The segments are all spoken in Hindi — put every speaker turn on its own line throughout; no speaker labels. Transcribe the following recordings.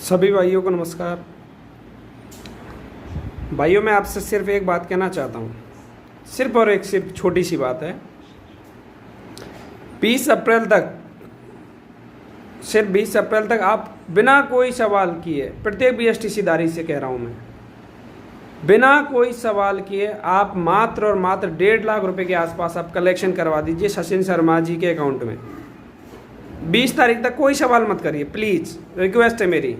सभी भाइयों को नमस्कार। भाइयों, मैं आपसे सिर्फ एक बात कहना चाहता हूँ, सिर्फ छोटी सी बात है। 20 अप्रैल तक, सिर्फ 20 अप्रैल तक आप बिना कोई सवाल किए, प्रत्येक बीएसटीसी धारी से कह रहा हूँ मैं, बिना कोई सवाल किए आप मात्र और मात्र 1.5 लाख रुपए के आसपास आप कलेक्शन करवा दीजिए सचिन शर्मा जी के अकाउंट में। 20 तारीख तक कोई सवाल मत करिए, प्लीज़, रिक्वेस्ट है मेरी।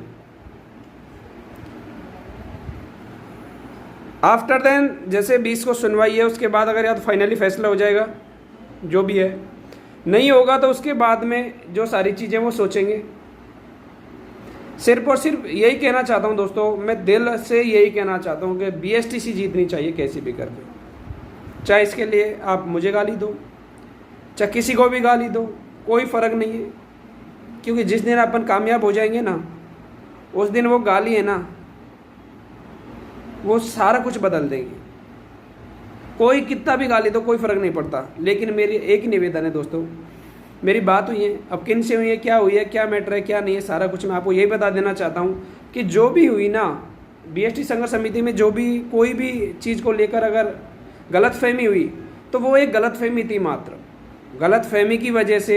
आफ्टर देन जैसे 20 को सुनवाई है, उसके बाद अगर या तो फाइनली फैसला हो जाएगा जो भी है, नहीं होगा तो उसके बाद में जो सारी चीज़ें वो सोचेंगे। सिर्फ और सिर्फ यही कहना चाहता हूँ दोस्तों, मैं दिल से यही कहना चाहता हूँ कि बीएसटीसी जीतनी चाहिए कैसे भी करके। चाहे इसके लिए आप मुझे गाली दो, चाहे किसी को भी गाली दो, कोई फ़र्क नहीं है, क्योंकि जिस दिन अपन कामयाब हो जाएंगे ना, उस दिन वो गाली है ना, वो सारा कुछ बदल देंगे। कोई कितना भी गाली दो, कोई फ़र्क नहीं पड़ता। लेकिन मेरी एक ही निवेदन है दोस्तों, मेरी बात हुई है, अब किन से हुई है, क्या हुई है, क्या मैटर है, क्या नहीं है, सारा कुछ मैं आपको यही बता देना चाहता हूँ कि जो भी हुई ना, बीएसटी संघर्ष समिति में जो भी कोई भी चीज़ को लेकर अगर गलतफहमी हुई तो वो एक गलतफहमी थी मात्र। गलतफहमी की वजह से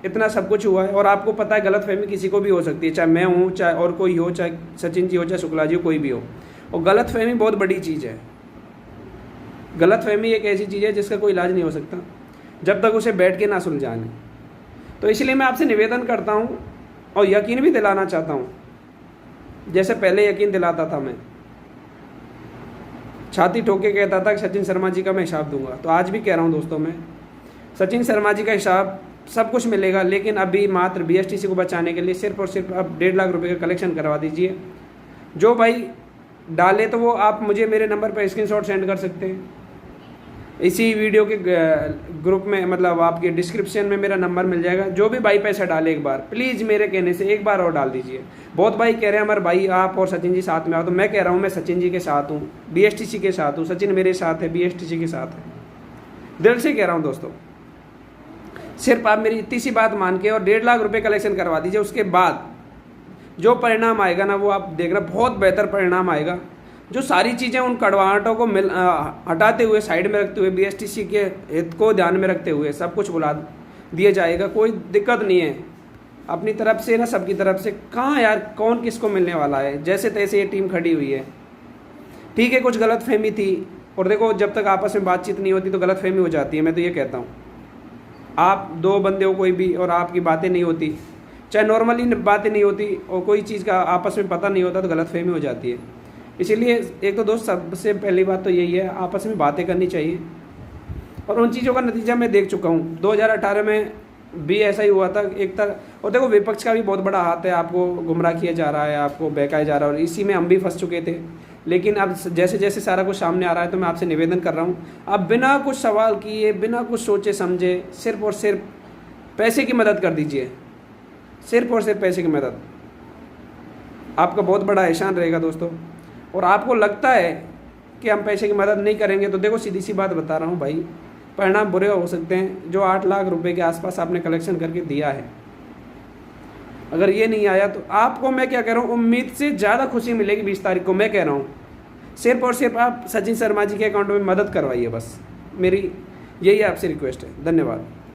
इतना सब कुछ हुआ है। और आपको पता है गलतफहमी किसी को भी हो सकती है, चाहे मैं हूँ, चाहे और कोई हो, चाहे सचिन जी हो, चाहे शुक्ला जी हो, कोई भी हो। और गलतफहमी बहुत बड़ी चीज़ है। गलतफहमी एक ऐसी चीज़ है जिसका कोई इलाज नहीं हो सकता जब तक उसे बैठ के ना सुलझाने। तो इसलिए मैं आपसे निवेदन करता हूँ और यकीन भी दिलाना चाहता हूँ, जैसे पहले यकीन दिलाता था, मैं छाती ठोक के कहता था कि सचिन शर्मा जी का मैं हिसाब दूंगा, तो आज भी कह रहा हूँ दोस्तों, मैं सचिन शर्मा जी का हिसाब सब कुछ मिलेगा। लेकिन अभी मात्र बीएसटीसी को बचाने के लिए सिर्फ और सिर्फ आप 1.5 लाख रुपए का कलेक्शन करवा दीजिए। जो भाई डाले तो वो आप मुझे मेरे नंबर पर स्क्रीनशॉट सेंड कर सकते हैं। इसी वीडियो के ग्रुप में, मतलब आपके डिस्क्रिप्शन में मेरा नंबर मिल जाएगा। जो भी भाई पैसा डाले, एक बार प्लीज़ मेरे कहने से एक बार और डाल दीजिए। बहुत भाई कह रहे हैं हमारे भाई आप और सचिन जी साथ में आओ, तो मैं कह रहा हूँ मैं सचिन जी के साथ हूँ, बीएसटीसी के साथ हूँ, सचिन मेरे साथ है, बीएसटीसी के साथ है। दिल से कह रहा हूँ दोस्तों, सिर्फ आप मेरी इतनी सी बात मान के और 1.5 लाख रुपए कलेक्शन करवा दीजिए। उसके बाद जो परिणाम आएगा ना, वो आप देखना, बहुत बेहतर परिणाम आएगा। जो सारी चीज़ें उन कड़वाहटों को हटाते हुए, साइड में रखते हुए, बीएसटीसी के हित को ध्यान में रखते हुए सब कुछ बुला दिया जाएगा। कोई दिक्कत नहीं है अपनी तरफ से ना, सबकी तरफ से। कहाँ यार, कौन किसको मिलने वाला है, जैसे तैसे ये टीम खड़ी हुई है। ठीक है, कुछ गलतफहमी थी, और देखो जब तक आपस में बातचीत नहीं होती तो गलतफहमी हो जाती है। मैं तो ये कहता हूँ, आप दो बंदे हो कोई भी, और आपकी बातें नहीं होती, चाहे नॉर्मली बातें नहीं होती, और कोई चीज़ का आपस में पता नहीं होता, तो गलतफहमी हो जाती है। इसीलिए एक तो दोस्त, सबसे पहली बात तो यही है, आपस में बातें करनी चाहिए। और उन चीज़ों का नतीजा मैं देख चुका हूँ। 2018 में भी ऐसा ही हुआ था एक तरह। और देखो विपक्ष का भी बहुत बड़ा हाथ है, आपको गुमराह किया जा रहा है, आपको बहकाया जा रहा है, और इसी में हम भी फंस चुके थे। लेकिन अब जैसे जैसे सारा कुछ सामने आ रहा है, तो मैं आपसे निवेदन कर रहा हूँ, आप बिना कुछ सवाल किए, बिना कुछ सोचे समझे, सिर्फ और सिर्फ पैसे की मदद कर दीजिए। सिर्फ और सिर्फ पैसे की मदद, आपका बहुत बड़ा एहसान रहेगा दोस्तों। और आपको लगता है कि हम पैसे की मदद नहीं करेंगे, तो देखो सीधी सी बात बता रहा हूँ भाई, परिणाम बुरे हो सकते हैं। जो 8 लाख रुपए के आसपास आपने कलेक्शन करके दिया है, अगर ये नहीं आया तो आपको मैं क्या कह रहा हूँ, उम्मीद से ज़्यादा खुशी मिलेगी 20 तारीख को। मैं कह रहा हूँ सिर्फ और सिर्फ आप सचिन शर्मा जी के अकाउंट में मदद करवाइए, बस मेरी यही आपसे रिक्वेस्ट है। धन्यवाद।